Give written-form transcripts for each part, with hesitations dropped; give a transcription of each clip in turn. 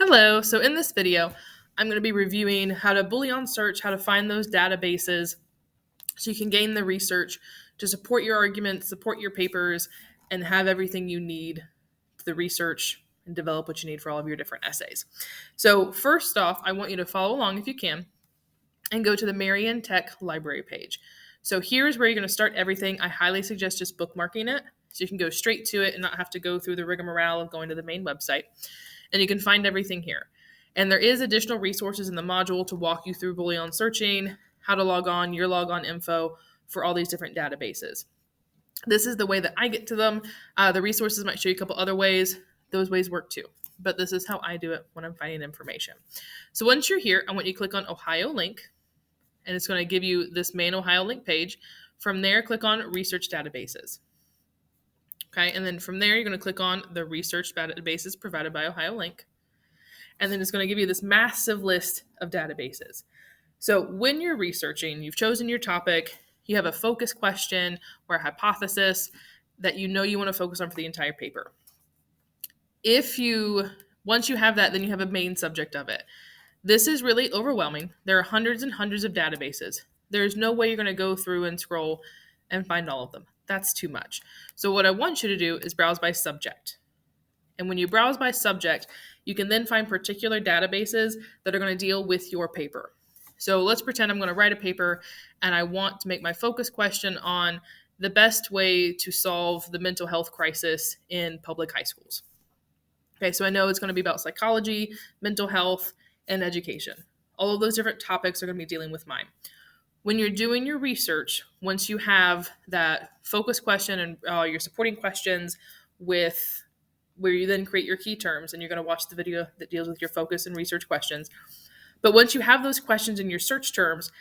Hello, so in this video, I'm going to be reviewing how to Boolean search, how to find those databases so you can gain the research to support your arguments, support your papers, and have everything you need to the research and develop what you need for all of your different essays. So first off, I want you to follow along if you can and go to the Marian Tech library page. So here's where you're going to start everything. I highly suggest just bookmarking it so you can go straight to it and not have to go through the rigmarole of going to the main website. And you can find everything here. And there is additional resources in the module to walk you through Boolean searching, how to log on, your logon info for all these different databases. This is the way that I get to them. The resources might show you a couple other ways. Those ways work too. But this is how I do it when I'm finding information. So once you're here, I want you to click on Ohio link, and it's going to give you this main Ohio link page. From there, click on Research Databases. Okay, and then from there, you're going to click on the research databases provided by Ohio Link. And then it's going to give you this massive list of databases. So when you're researching, you've chosen your topic, you have a focus question or a hypothesis that you know you want to focus on for the entire paper. Once you have that, then you have a main subject of it. This is really overwhelming. There are hundreds and hundreds of databases. There's no way you're going to go through and scroll and find all of them. That's too much. So what I want you to do is browse by subject. And when you browse by subject, you can then find particular databases that are going to deal with your paper. So let's pretend I'm going to write a paper and I want to make my focus question on the best way to solve the mental health crisis in public high schools. Okay, so I know it's going to be about psychology, mental health, and education. All of those different topics are going to be dealing with mine. When you're doing your research, once you have that focus question and your supporting questions with where you then create your key terms, and you're going to watch the video that deals with your focus and research questions. But once you have those questions in your search terms,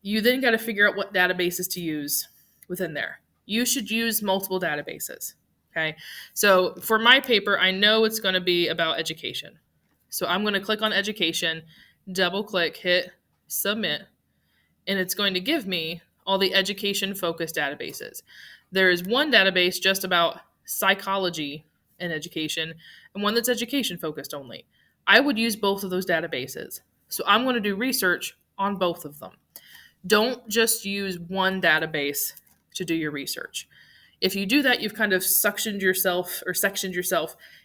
you then got to figure out what databases to use within there. You should use multiple databases. Okay. So for my paper, I know it's going to be about education. So I'm going to click on education, double click, hit submit, and it's going to give me all the education focused databases. There is one database just about psychology and education, and one that's education focused only. I would use both of those databases. So I'm going to do research on both of them. Don't just use one database to do your research. If you do that, you've kind of sectioned yourself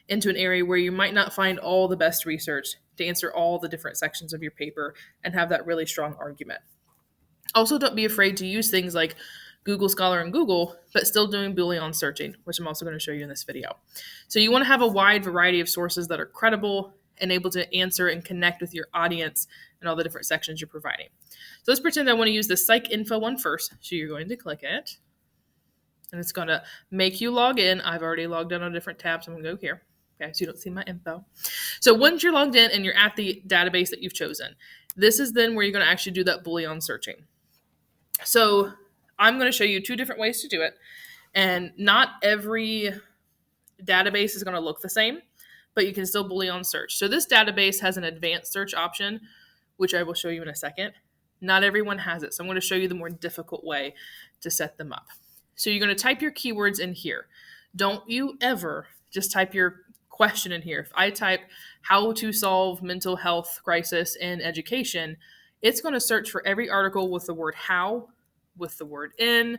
into an area where you might not find all the best research to answer all the different sections of your paper and have that really strong argument. Also, don't be afraid to use things like Google Scholar and Google, but still doing Boolean searching, which I'm also going to show you in this video. So you want to have a wide variety of sources that are credible and able to answer and connect with your audience and all the different sections you're providing. So let's pretend I want to use the psych info one first. So you're going to click it, and it's going to make you log in. I've already logged in on a different tab, so I'm going to go here. Okay, so you don't see my info. So once you're logged in and you're at the database that you've chosen, this is then where you're going to actually do that Boolean searching. So I'm going to show you two different ways to do it. And not every database is going to look the same, but you can still Boolean search. So this database has an advanced search option, which I will show you in a second. Not everyone has it. So I'm going to show you the more difficult way to set them up. So you're going to type your keywords in here. Don't you ever just type your question in here. If I type how to solve mental health crisis in education, it's going to search for every article with the word how, with the word in,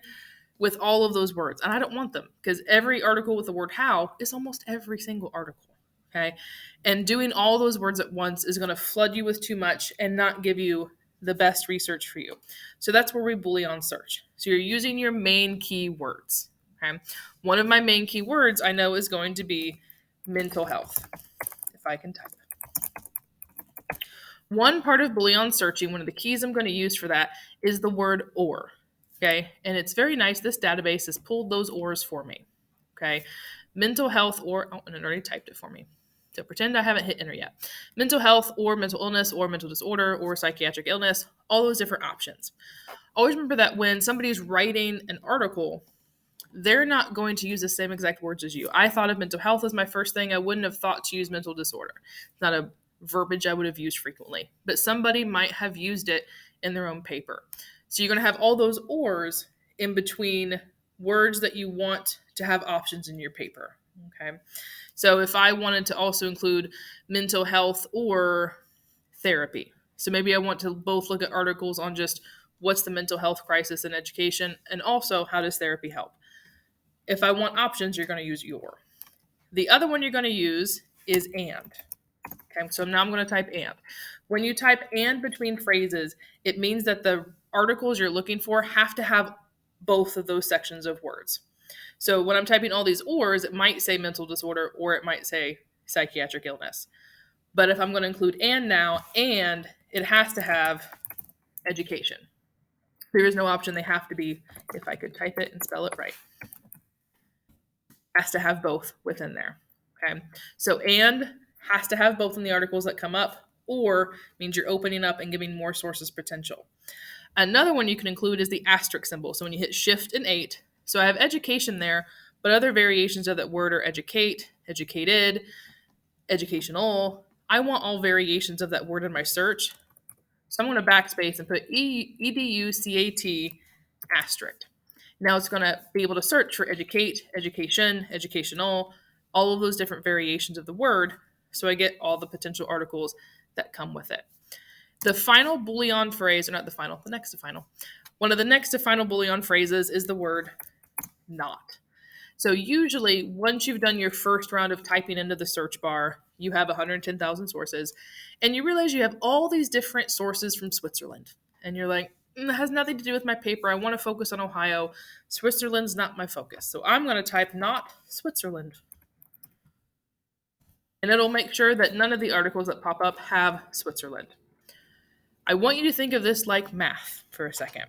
with all of those words. And I don't want them because every article with the word how is almost every single article. Okay. And doing all those words at once is going to flood you with too much and not give you the best research for you. So that's where we Boolean search. So you're using your main keywords. Okay. One of my main keywords I know is going to be mental health, if I can type. One part of Boolean searching, one of the keys I'm going to use for that is the word or. Okay. And it's very nice. This database has pulled those ors for me. Okay. Mental health and it already typed it for me. So pretend I haven't hit enter yet. Mental health or mental illness or mental disorder or psychiatric illness, all those different options. Always remember that when somebody's writing an article, they're not going to use the same exact words as you. I thought of mental health as my first thing. I wouldn't have thought to use mental disorder. It's not a verbiage I would have used frequently, but somebody might have used it in their own paper. So you're going to have all those ors in between words that you want to have options in your paper. Okay. So if I wanted to also include mental health or therapy, so maybe I want to both look at articles on just what's the mental health crisis in education and also how does therapy help. If I want options, you're going to use your. The other one you're going to use is and. Okay, so now I'm going to type and. When you type and between phrases, it means that the articles you're looking for have to have both of those sections of words. So when I'm typing all these ors, it might say mental disorder or it might say psychiatric illness. But if I'm going to include and now, and it has to have education. There is no option. They have to be, if I could type it and spell it right, has to have both within there. Okay. So and has to have both in the articles that come up, or means you're opening up and giving more sources potential. Another one you can include is the asterisk symbol. So when you hit shift and 8, so I have education there, but other variations of that word are educate, educated, educational. I want all variations of that word in my search. So I'm going to backspace and put educat asterisk. Now it's going to be able to search for educate, education, educational, all of those different variations of the word. So I get all the potential articles that come with it. The final Boolean phrase, or not the final, the next to final. One of the next to final Boolean phrases is the word not. So usually, once you've done your first round of typing into the search bar, you have 110,000 sources, and you realize you have all these different sources from Switzerland. And you're like, it has nothing to do with my paper. I want to focus on Ohio. Switzerland's not my focus. So I'm going to type not Switzerland. And it'll make sure that none of the articles that pop up have Switzerland. I want you to think of this like math for a second.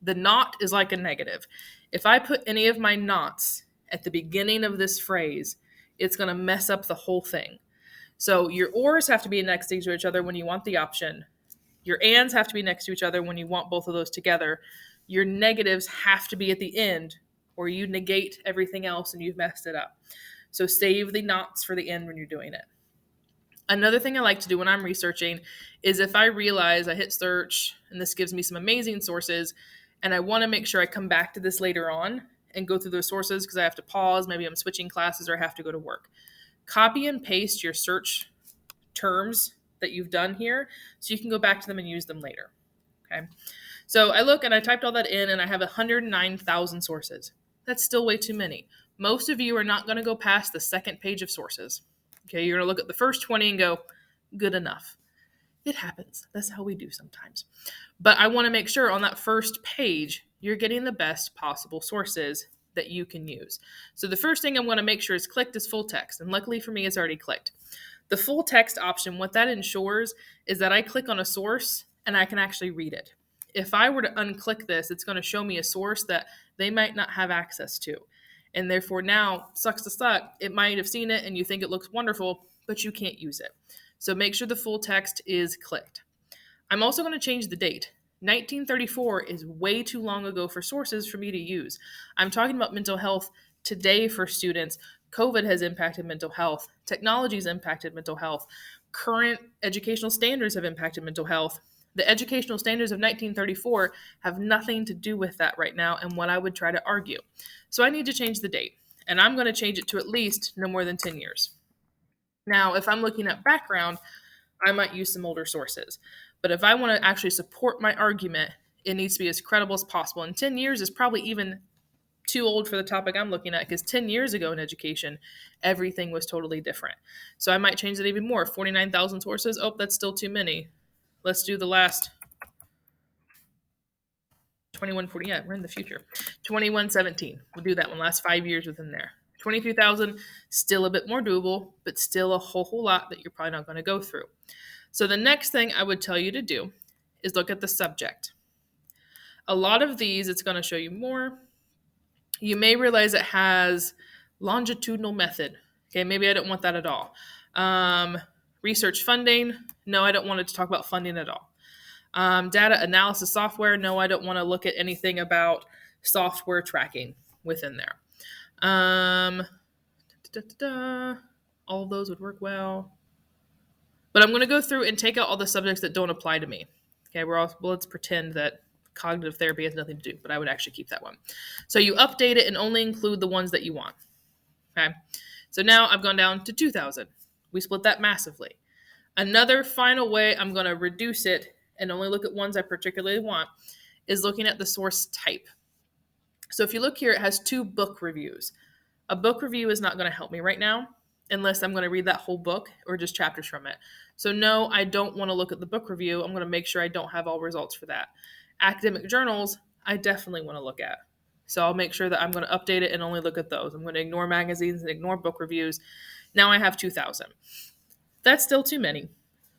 The not is like a negative. If I put any of my nots at the beginning of this phrase, it's going to mess up the whole thing. So your ors have to be next to each other when you want the option. Your ands have to be next to each other when you want both of those together. Your negatives have to be at the end, or you negate everything else and you've messed it up. So save the nots for the end when you're doing it. Another thing I like to do when I'm researching is if I realize I hit search and this gives me some amazing sources, and I want to make sure I come back to this later on and go through those sources because I have to pause, maybe I'm switching classes or I have to go to work. Copy and paste your search terms that you've done here so you can go back to them and use them later. Okay. So I look and I typed all that in and I have 109,000 sources. That's still way too many. Most of you are not going to go past the second page of sources. Okay, you're going to look at the first 20 and go, good enough. It happens. That's how we do sometimes. But I want to make sure on that first page, you're getting the best possible sources that you can use. So the first thing I want to make sure is clicked is full text. And luckily for me, it's already clicked. The full text option, what that ensures is that I click on a source and I can actually read it. If I were to unclick this, it's going to show me a source that they might not have access to. And therefore now, sucks to suck, it might have seen it and you think it looks wonderful, but you can't use it. So make sure the full text is clicked. I'm also going to change the date. 1934 is way too long ago for sources for me to use. I'm talking about mental health today for students. COVID has impacted mental health. Technology has impacted mental health. Current educational standards have impacted mental health. The educational standards of 1934 have nothing to do with that right now and what I would try to argue. So I need to change the date, and I'm going to change it to at least no more than 10 years. Now, if I'm looking at background, I might use some older sources. But if I want to actually support my argument, it needs to be as credible as possible. And 10 years is probably even too old for the topic I'm looking at because 10 years ago in education, everything was totally different. So I might change it even more. 49,000 sources. Oh, that's still too many. Let's do the last 2140. Yeah, we're in the future. 2117. We'll do that one. Last 5 years within there. 22,000, still a bit more doable, but still a whole lot that you're probably not going to go through. So the next thing I would tell you to do is look at the subject. A lot of these, it's going to show you more. You may realize it has longitudinal method. Okay, maybe I don't want that at all. Research funding. No, I don't want it to talk about funding at all. Data analysis software. No, I don't want to look at anything about software tracking within there. All of those would work well. But I'm going to go through and take out all the subjects that don't apply to me. Okay, let's pretend that cognitive therapy has nothing to do, but I would actually keep that one. So you update it and only include the ones that you want. Okay. So now I've gone down to 2,000. We split that massively. Another final way I'm going to reduce it and only look at ones I particularly want is looking at the source type. So if you look here, it has 2 book reviews. A book review is not going to help me right now unless I'm going to read that whole book or just chapters from it. So no, I don't want to look at the book review. I'm going to make sure I don't have all results for that. Academic journals, I definitely want to look at. So I'll make sure that I'm going to update it and only look at those. I'm going to ignore magazines and ignore book reviews. Now I have 2,000. That's still too many.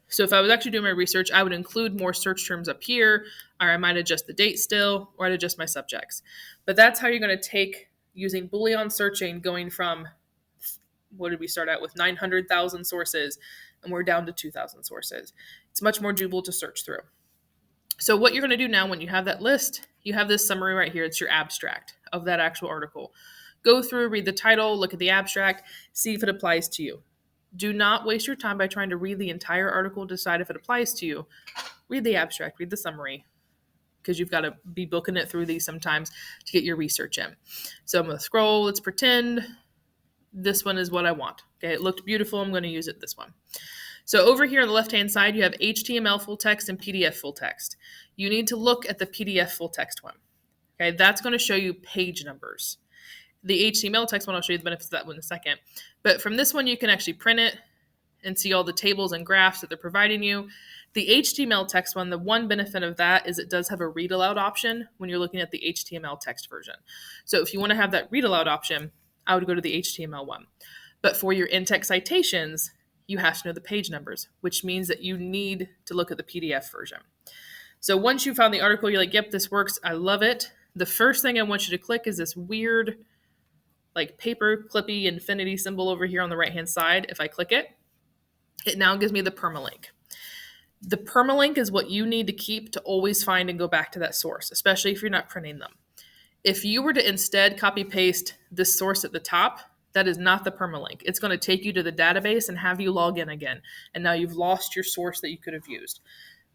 So if I was actually doing my research, I would include more search terms up here, or I might adjust the date still, or I'd adjust my subjects. But that's how you're going to take using Boolean searching, going from, what did we start out with, 900,000 sources, and we're down to 2,000 sources. It's much more doable to search through. So what you're going to do now when you have that list, you have this summary right here. It's your abstract of that actual article. Go through, read the title, look at the abstract, see if it applies to you. Do not waste your time by trying to read the entire article, decide if it applies to you. Read the abstract, read the summary, because you've got to be booking it through these sometimes to get your research in. So I'm going to scroll. Let's pretend this one is what I want. Okay, it looked beautiful. I'm going to use it this one. So over here on the left-hand side, you have HTML full text and PDF full text. You need to look at the PDF full text one. Okay, that's going to show you page numbers. The HTML text one, I'll show you the benefits of that one in a second. But from this one, you can actually print it and see all the tables and graphs that they're providing you. The HTML text one, the one benefit of that is it does have a read aloud option when you're looking at the HTML text version. So if you want to have that read aloud option, I would go to the HTML one. But for your in-text citations, you have to know the page numbers, which means that you need to look at the PDF version. So once you found the article, you're like, yep, this works. I love it. The first thing I want you to click is this weird like paper clippy infinity symbol over here on the right hand side. If I click it, it now gives me the permalink. The permalink is what you need to keep to always find and go back to that source, especially if you're not printing them. If you were to instead copy paste this source at the top, that is not the permalink. It's going to take you to the database and have you log in again. And now you've lost your source that you could have used.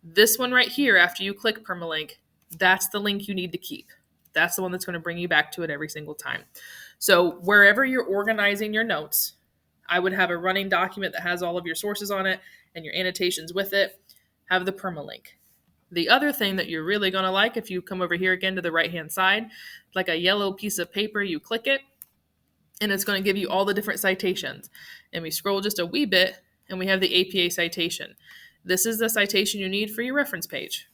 This one right here, after you click permalink, that's the link you need to keep. That's the one that's going to bring you back to it every single time. So wherever you're organizing your notes, I would have a running document that has all of your sources on it and your annotations with it. Have the permalink. The other thing that you're really going to like, if you come over here again to the right-hand side, like a yellow piece of paper, you click it, and it's going to give you all the different citations. And we scroll just a wee bit, and we have the APA citation. This is the citation you need for your reference page,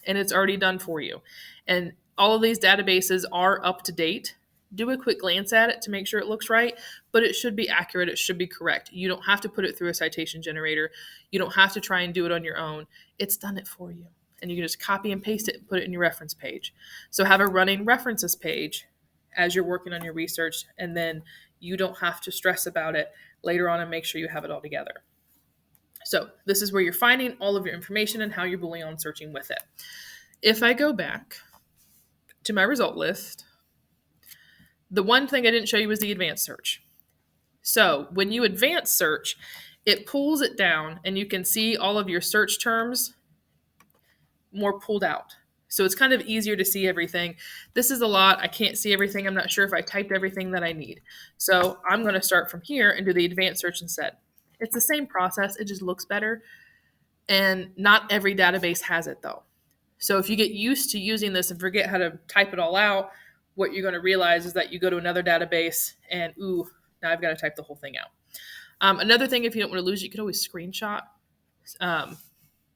and it's already done for you. And all of these databases are up to date. Do a quick glance at it to make sure it looks right, but it should be accurate. It should be correct. You don't have to put it through a citation generator. You don't have to try and do it on your own. It's done it for you. And you can just copy and paste it and put it in your reference page. So have a running references page as you're working on your research, and then you don't have to stress about it later on and make sure you have it all together. So this is where you're finding all of your information and how you're Boolean searching with it. If I go back to my result list, the one thing I didn't show you was the advanced search. So when you advanced search, it pulls it down and you can see all of your search terms more pulled out. So it's kind of easier to see everything. This is a lot. I can't see everything. I'm not sure if I typed everything that I need. So I'm going to start from here and do the advanced search instead. It's the same process. It just looks better. And not every database has it though. So if you get used to using this and forget how to type it all out, what you're going to realize is that you go to another database and, ooh, now I've got to type the whole thing out. Another thing, if you don't want to lose it, you can always screenshot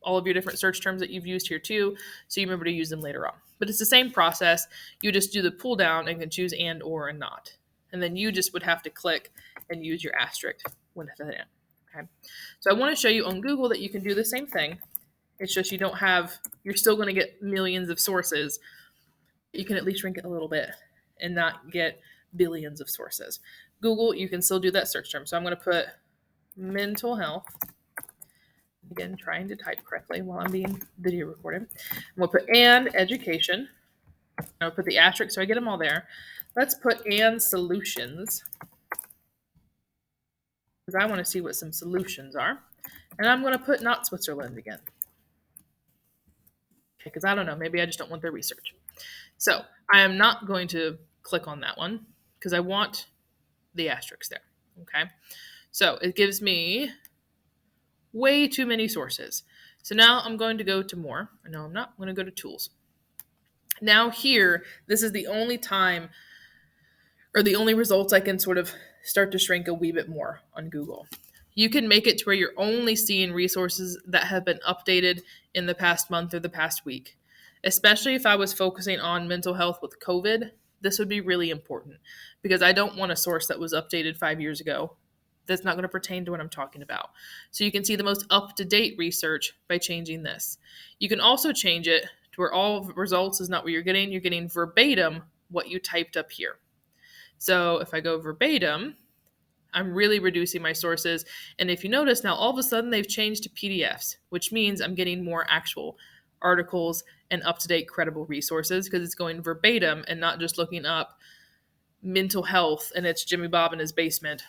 all of your different search terms that you've used here too, so you remember to use them later on. But it's the same process. You just do the pull down and can choose and, or, and not. And then you just would have to click and use your asterisk when it's in. Okay. So I want to show you on Google that you can do the same thing. It's just you're still going to get millions of sources. You can at least shrink it a little bit and not get billions of sources. Google, you can still do that search term. So I'm going to put mental health. Again, trying to type correctly while I'm being video recorded. We'll put and education. I'll put the asterisk so I get them all there. Let's put and solutions, because I want to see what some solutions are. And I'm going to put not Switzerland again. Okay, because I don't know. Maybe I just don't want their research. So I am not going to click on that one because I want the asterisk there. Okay. So it gives me way too many sources. So now I'm going to go to more. No, I'm not. I'm going to go to tools. Now here, this is the only time or the only results I can sort of start to shrink a wee bit more on Google. You can make it to where you're only seeing resources that have been updated in the past month or the past week. Especially if I was focusing on mental health with COVID, this would be really important because I don't want a source that was updated 5 years ago that's not going to pertain to what I'm talking about. So you can see the most up to date research by changing this. You can also change it to where all results is not what you're getting verbatim what you typed up here. So if I go verbatim, I'm really reducing my sources. And if you notice now, all of a sudden they've changed to PDFs, which means I'm getting more actual articles and up to date credible resources because it's going verbatim and not just looking up mental health and it's Jimmy Bob in his basement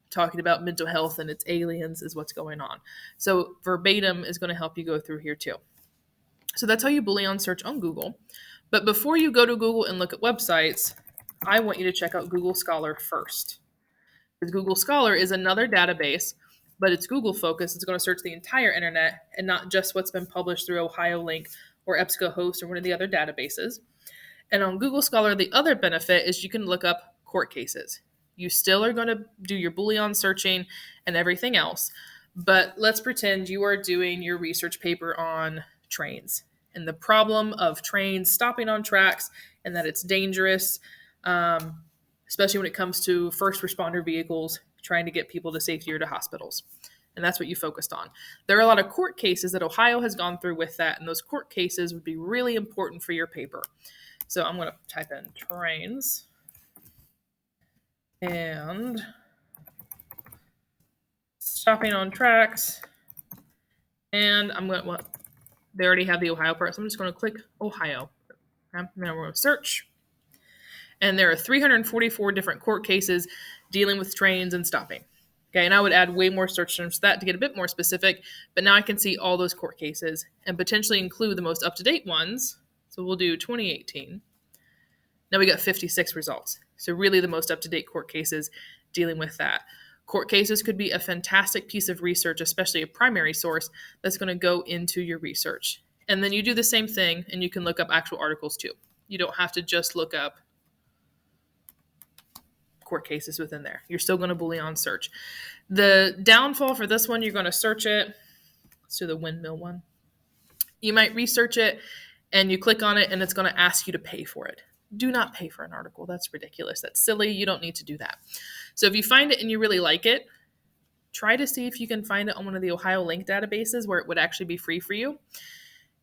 talking about mental health and it's aliens is what's going on. So verbatim is going to help you go through here too. So that's how you Boolean search on Google. But before you go to Google and look at websites, I want you to check out Google Scholar first. Because Google Scholar is another database, but it's Google focused. It's going to search the entire internet and not just what's been published through OhioLink or EBSCOhost or one of the other databases. And on Google Scholar, the other benefit is you can look up court cases. You still are going to do your Boolean searching and everything else, but let's pretend you are doing your research paper on trains and the problem of trains stopping on tracks and that it's dangerous, especially when it comes to first responder vehicles trying to get people to safety or to hospitals. And that's what you focused on. There are a lot of court cases that Ohio has gone through with that, and those court cases would be really important for your paper. So I'm going to type in trains and stopping on tracks. And I'm going to, well, they already have the Ohio part, so I'm just going to click Ohio. Okay. Now we're going to search. And there are 344 different court cases dealing with trains and stopping. Okay, and I would add way more search terms to that to get a bit more specific, but now I can see all those court cases and potentially include the most up-to-date ones. So we'll do 2018. Now we got 56 results. So really the most up-to-date court cases dealing with that. Court cases could be a fantastic piece of research, especially a primary source that's going to go into your research. And then you do the same thing and you can look up actual articles too. You don't have to just look up court cases within there. You're still going to Boolean search. The downfall for this one, you're going to search it. Let's do the windmill one. You might research it and you click on it and it's going to ask you to pay for it. Do not pay for an article. That's ridiculous. That's silly. You don't need to do that. So if you find it and you really like it, try to see if you can find it on one of the OhioLink databases where it would actually be free for you.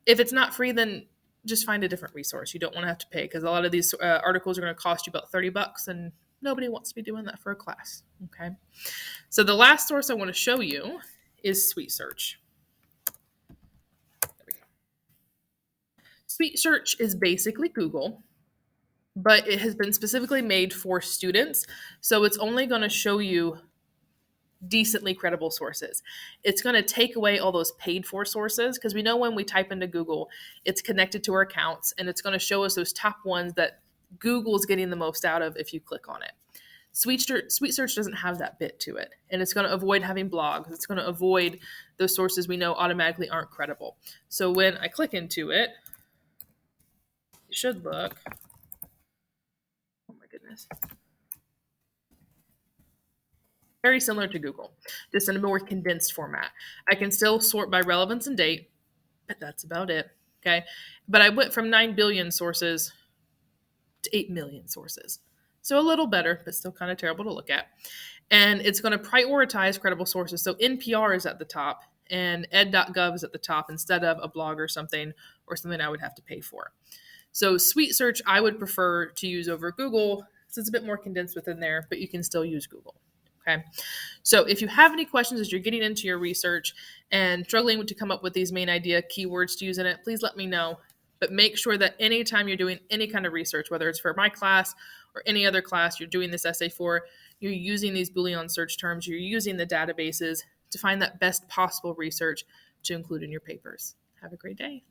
If it's not free, then just find a different resource. You don't want to have to pay because a lot of these articles are going to cost you about $30 and nobody wants to be doing that for a class. Okay. So the last source I want to show you is Sweet Search. Sweet Search is basically Google, but it has been specifically made for students. So it's only going to show you decently credible sources. It's going to take away all those paid for sources because we know when we type into Google, it's connected to our accounts and it's going to show us those top ones that Google's getting the most out of if you click on it. Sweet Search doesn't have that bit to it, and it's going to avoid having blogs. It's going to avoid those sources we know automatically aren't credible. So when I click into it, it should look, oh my goodness, very similar to Google, just in a more condensed format. I can still sort by relevance and date, but that's about it, okay? But I went from 9 billion sources to 8 million sources. So a little better, but still kind of terrible to look at. And it's going to prioritize credible sources. So NPR is at the top and ed.gov is at the top instead of a blog or something I would have to pay for. So Sweet Search I would prefer to use over Google since it's a bit more condensed within there, but you can still use Google. Okay. So if you have any questions as you're getting into your research and struggling to come up with these main idea keywords to use in it, please let me know. But make sure that anytime you're doing any kind of research, whether it's for my class or any other class you're doing this essay for, you're using these Boolean search terms, you're using the databases to find that best possible research to include in your papers. Have a great day.